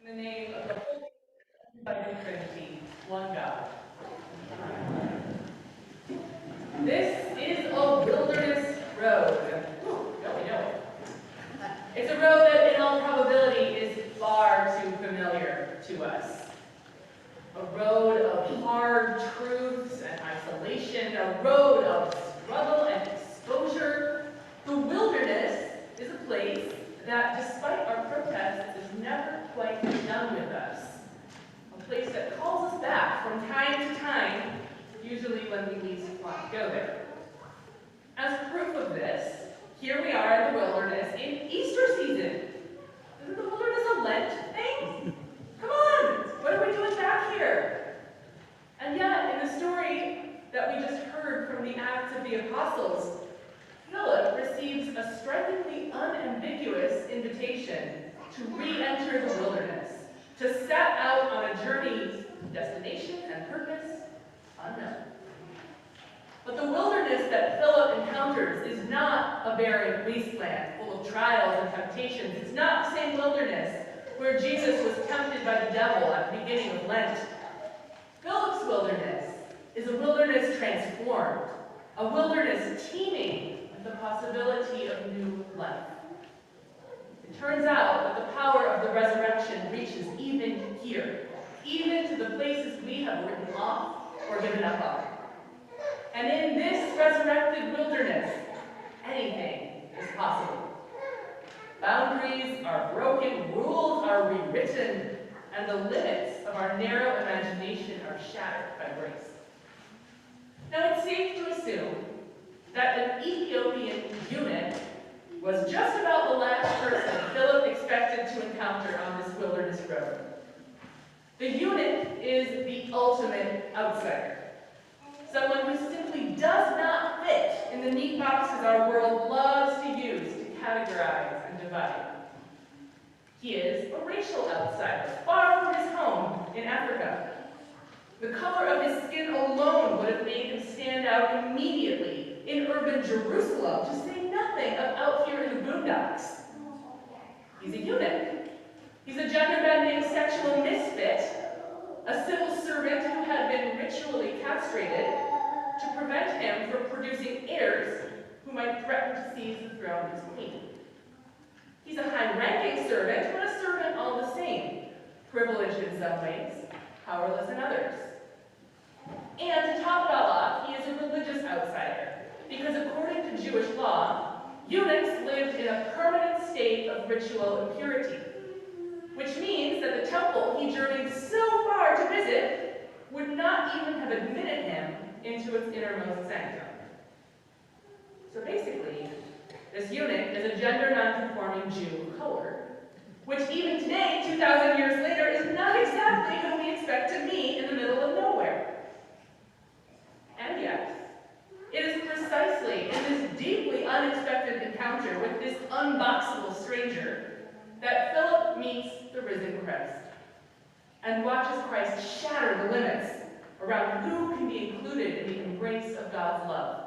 In the name of the Holy United Trinity, one God. This is a wilderness road. Don't we know it? It's a road that in all probability is far too familiar to us. A road of hard truths and isolation, a road of struggle and exposure. The wilderness is a place that, despite our protests, is never quite done with us. A place that calls us back from time to time, usually when we least want to go there. As proof of this, here we are in the wilderness in Easter season. Isn't the wilderness a Lent thing? Come on, what are we doing back here? And yet, in the story that we just heard from the Acts of the Apostles, Philip receives a strikingly unambiguous invitation to re-enter the wilderness, to set out on a journey, destination and purpose unknown. But the wilderness that Philip encounters is not a barren wasteland full of trials and temptations. It's not the same wilderness where Jesus was tempted by the devil at the beginning of Lent. Philip's wilderness is a wilderness transformed, a wilderness teeming with the possibility of new life. It turns out that the power of the resurrection reaches even here, even to the places we have written off or given up on. And in this resurrected wilderness, anything is possible. Boundaries are broken, rules are rewritten, and the limits of our narrow imagination are shattered by grace. Now, it's safe to assume that an Ethiopian eunuch was just about the last person Philip expected to encounter on this wilderness road. The eunuch is the ultimate outsider. Someone who simply does not fit in the neat boxes our world loves to use to categorize and divide. He is a racial outsider, far from his home in Africa. The color of his skin alone would have made him stand out immediately in urban Jerusalem, to say nothing of out here in the boondocks. He's a eunuch. He's a gender-bending sexual misfit, a civil servant who had been ritually castrated to prevent him from producing heirs who might threaten to seize the throne as queen. He's a high-ranking servant, but a servant all the same, privileged in some ways, powerless in others. And to top it all off, he is a religious outsider, because according to Jewish law, eunuchs lived in a permanent state of ritual impurity, which means that the temple he journeyed so far to visit would not even have admitted him into its innermost sanctum. So basically, this eunuch is a gender non-conforming Jew of color, which even today, 2,000 years later, is not exactly who we expect to meet in the middle of nowhere. And yet, it is precisely in this deeply unexpected encounter with this unboxable stranger that Philip meets the risen Christ and watches Christ shatter the limits around who can be included in the embrace of God's love.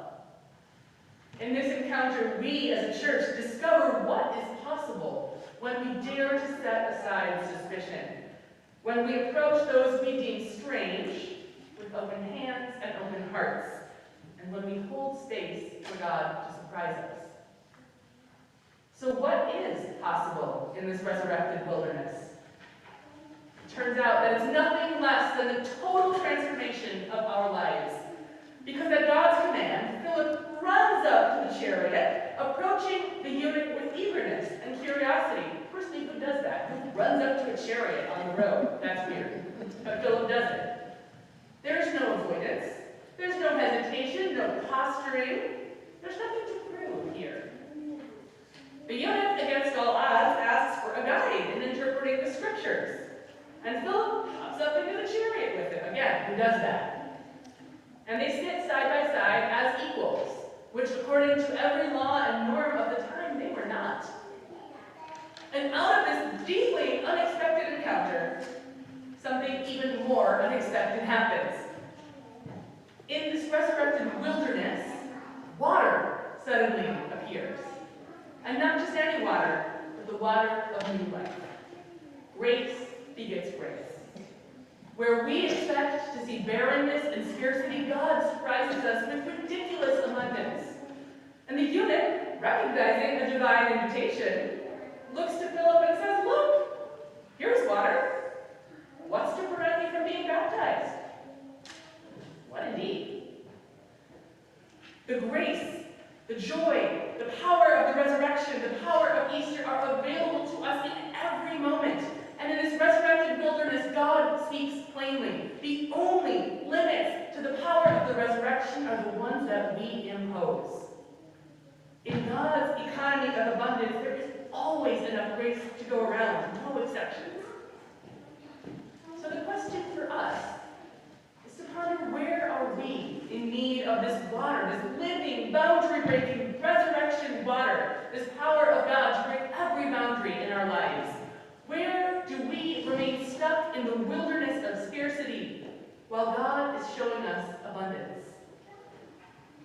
In this encounter, we as a church discover what is possible when we dare to set aside suspicion, when we approach those we deem strange with open hands and open hearts, and when we hold space for God to surprise us. So what is possible in this resurrected wilderness? It turns out that it's nothing less than the total transformation of our lives. Because at God's command, Philip runs up to the chariot, approaching the eunuch with eagerness and curiosity. Firstly, who does that? Who runs up to a chariot on the road? That's weird. But Philip does it. There's no avoidance. There's no hesitation, no posturing. There's nothing to prove here. The eunuch, against all odds, asks for a guide in interpreting the scriptures. And Philip hops up into the chariot with him. Again, who does that? And they sit side by side as equals, which according to every law and norm of the time, they were not. And out of this deeply unexpected encounter, something even more unexpected happens. In this resurrected wilderness, water suddenly appears. And not just any water, but the water of new life. Grace begets grace. Where we expect to see barrenness and scarcity, God surprises us with ridiculous abundance. And the eunuch, recognizing a divine invitation, looks to Philip and says, "Look, here's water. What's to prevent me from being baptized?" What indeed? The grace, the joy, the power of the resurrection, the power of Easter are available to us in every moment. And in this resurrected wilderness, God speaks plainly. The only limits to the power of the resurrection are the ones that we impose. In God's economy of abundance, there is always enough grace to go around, no exceptions. So the question for us is to ponder, where are we in need of this water, this living, boundary-breaking, resurrection water, this power of God to break every boundary in our lives? Where do we remain stuck in the wilderness of scarcity while God is showing us abundance?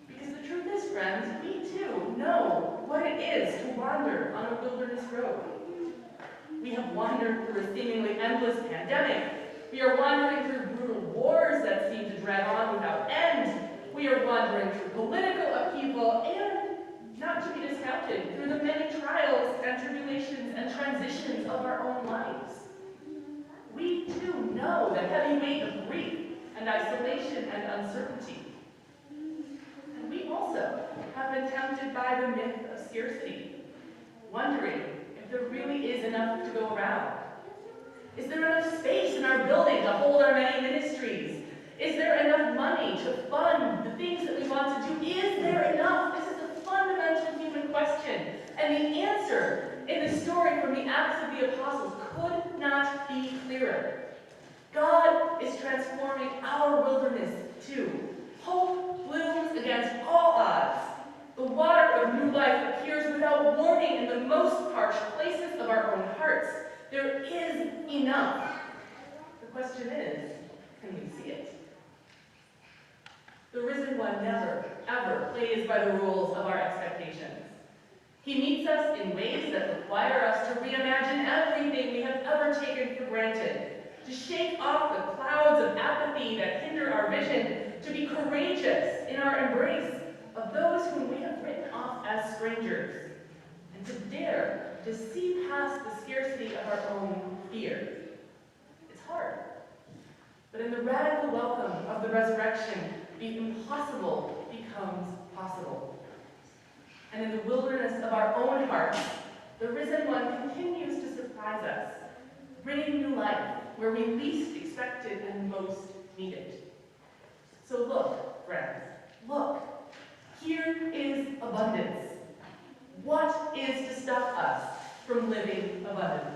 Because the truth is, friends, we too know what it is to wander on a wilderness road. We have wandered through a seemingly endless pandemic. We are wandering through brutal wars that seem to drag on without end. We are wandering through political upheaval and, not to be discounted, through the many trials and tribulations and transitions of our own lives. We too know the heavy weight of grief and isolation and uncertainty. And we also have been tempted by the myth of scarcity, wondering if there really is enough to go around. Is there enough space in our building to hold our many ministries? Is there enough money to fund the things that we want to do? Is there enough? This is a fundamental human question. And the answer in the story from the Acts of the Apostles could not be clearer. God is transforming our wilderness too. Hope blooms against all odds. The water of new life appears without warning in the most harsh places of our own hearts. There is enough. The question is, can we see it? The risen one never, ever plays by the rules of our expectations. He meets us in ways that require us to reimagine everything we have ever taken for granted, to shake off the clouds of apathy that hinder our vision, to be courageous in our embrace of those whom we have written off as strangers, and to dare to see past the scarcity of our own fear. It's hard. But in the radical welcome of the resurrection, the impossible becomes possible. And in the wilderness of our own hearts, the risen one continues to surprise us, bringing new life where we least expected and most needed. So look, friends, look. Here is abundance. What is to stop us from living abundantly?